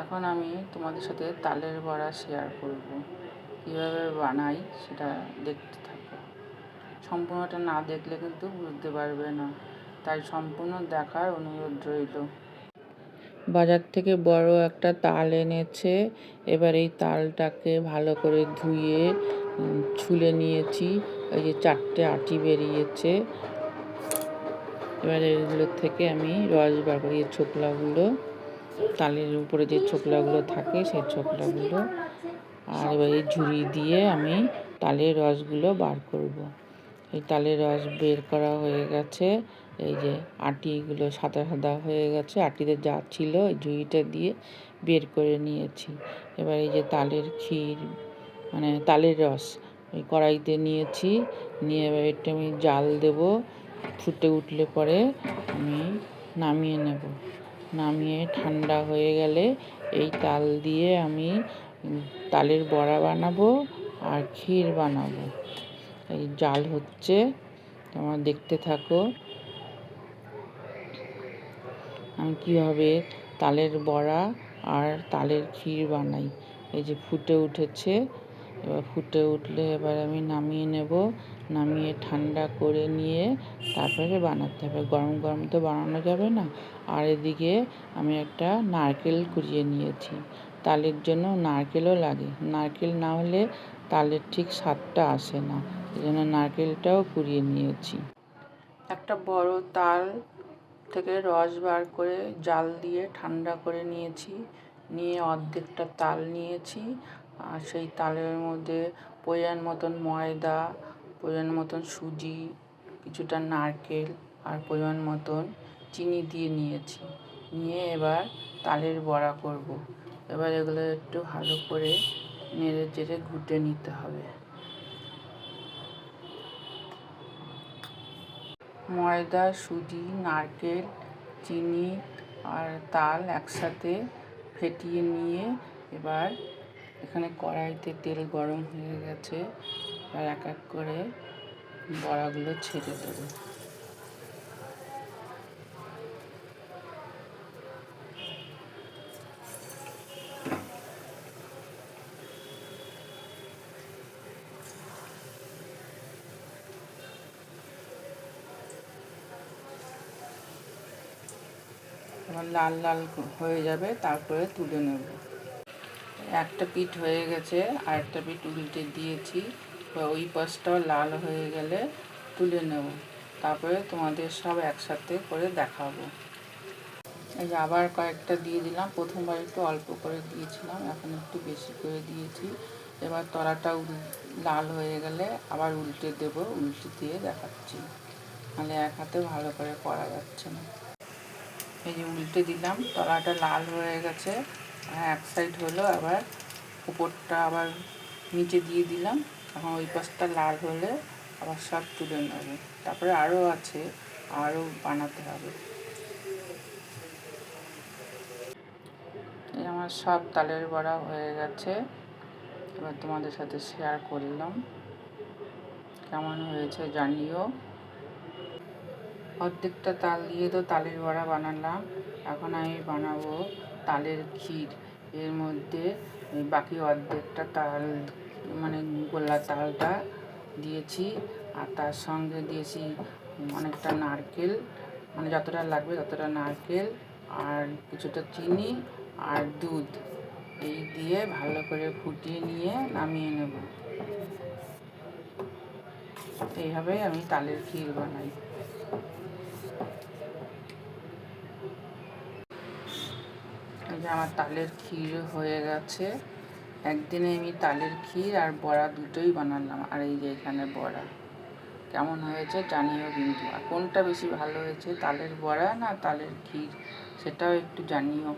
এখন আমি তোমাদের সাথে তালের বড়া শেয়ার করব, কীভাবে বানাই সেটা দেখতে থাকো। সম্পূর্ণটা না দেখলে কিন্তু বুঝতে পারবে না, তাই সম্পূর্ণ দেখার অনুরোধ রইল। বাজার থেকে বড় একটা তাল এনেছে। এবার এই তালটাকে ভালো করে ধুয়ে ছুলে নিয়েছি। ওই যে 4টে আটি বেরিয়েছে। এবার এগুলোর থেকে আমি রস বার করি, এই ছোকলাগুলো, তালের উপরে যে ছোকলাগুলো থাকে সেই ছোকলাগুলো। আর এবার এই ঝুড়ি দিয়ে আমি তালের রসগুলো বার করব। এই তালের রস বের করা হয়ে গেছে। এই যে আটিগুলো সাদা সাদা হয়ে গেছে, আটিতে যা ছিল এই ঝুড়িটা দিয়ে বের করে নিয়েছি। এবার এই যে তালের ক্ষীর মানে তালের রস ওই কড়াইতে নিয়েছি, নিয়ে এবার একটু আমি জাল দেব। ফুটে উঠলে পরে আমি নামিয়ে নেব। নামিয়ে ঠান্ডা হয়ে গেলে এই তাল দিয়ে আমি তালের বড়া বানাবো আর ক্ষীর বানাবো। এই জাল হচ্ছে, তোমরা দেখতে থাকো আমি কীভাবে তালের বড়া আর তালের ক্ষীর বানাই। এই যে ফুটে উঠেছে, এবার ফুটে উঠলে এবার আমি নামিয়ে নেব। নামিয়ে ঠান্ডা করে নিয়ে তারপরে বানাতে হবে, গরম গরম তো বানানো যাবে না। আর এদিকে আমি একটা নারকেল কুড়িয়ে নিয়েছি, তালের জন্য নারকেলও লাগে, নারকেল না হলে তালের ঠিক স্বাদটা আসে না, এই জন্য নারকেলটাও কুড়িয়ে নিয়েছি। একটা বড় তাল থেকে রস বার করে জাল দিয়ে ঠান্ডা করে নিয়েছি। নিয়ে অর্ধেকটা তাল নিয়েছি, আর সেই তালের মধ্যে পরিমাণ মতন ময়দা, পরিমাণ মতন সুজি, কিছুটা নারকেল আর পরিমাণ মতন চিনি দিয়ে নিয়েছি। নিয়ে এবার তালের বড়া করব। এবার এগুলো একটু ভালো করে নেড়ে চেড়ে ঘুটে নিতে হবে। ময়দা, সুজি, নারকেল, চিনি আর তাল একসাথে ফেটিয়ে নিয়ে এবার এখানে কড়াইতে তেল গরম হয়ে গেছে। আর এক এক করে বড়াগুলো ছেড়ে দেবো। এবার লাল লাল হয়ে যাবে, তারপরে তুলে নেব। একটা পিঠ হয়ে গেছে, আর একটা পিঠ উল্টে দিয়েছি। ওই পাশটাও লাল হয়ে গেলে তুলে নেব, তারপরে তোমাদের সব একসাথে করে দেখাবো। এই যে আবার কয়েকটা দিয়ে দিলাম, প্রথমবার একটু অল্প করে দিয়েছিলাম, এখন একটু বেশি করে দিয়েছি। এবার তলাটা লাল হয়ে গেলে আবার উল্টে দেব, উল্টে দিয়ে দেখাচ্ছি, নাহলে এক হাতে ভালো করে করা যাচ্ছে না। এই যে উল্টে দিলাম, তলাটা লাল হয়ে গেছে, আর এক সাইড হলো, আবার উপরটা আবার নিচে দিয়ে দিলাম। এখন ওই পাশটা লাল হলে আবার সব তুলে নেব, তারপরে আরও আছে, আরও বানাতে হবে। এই আমার সব তালের বড়া হয়ে গেছে, এবার তোমাদের সাথে শেয়ার করলাম। কেমন হয়েছে জানিও। অর্ধেকটা তাল দিয়ে তো তালের বড়া বানালাম, এখন আমি বানাবো তালের ক্ষীর। এর মধ্যে বাকি অর্ধেকটা তাল মানে গোলা তালটা দিয়েছি, আর তার সঙ্গে দিয়েছি অনেকটা নারকেল, মানে যতটা লাগবে ততটা নারকেল, আর কিছুটা চিনি আর দুধ। এই দিয়ে ভালো করে ফুটিয়ে নিয়ে নামিয়ে নেব। এইভাবে আমি তালের ক্ষীর বানাই। এই যে আমার তালের ক্ষীর হয়ে গেছে। একদিনে আমি তালের ক্ষীর আর বড়া দুটোই বানালাম, আর এই যে এখানে বড়া। কেমন হয়েছে জানিও কিন্তু, আর কোনটা বেশি ভালো হয়েছে, তালের বড়া না তালের ক্ষীর, সেটাও একটু জানিও।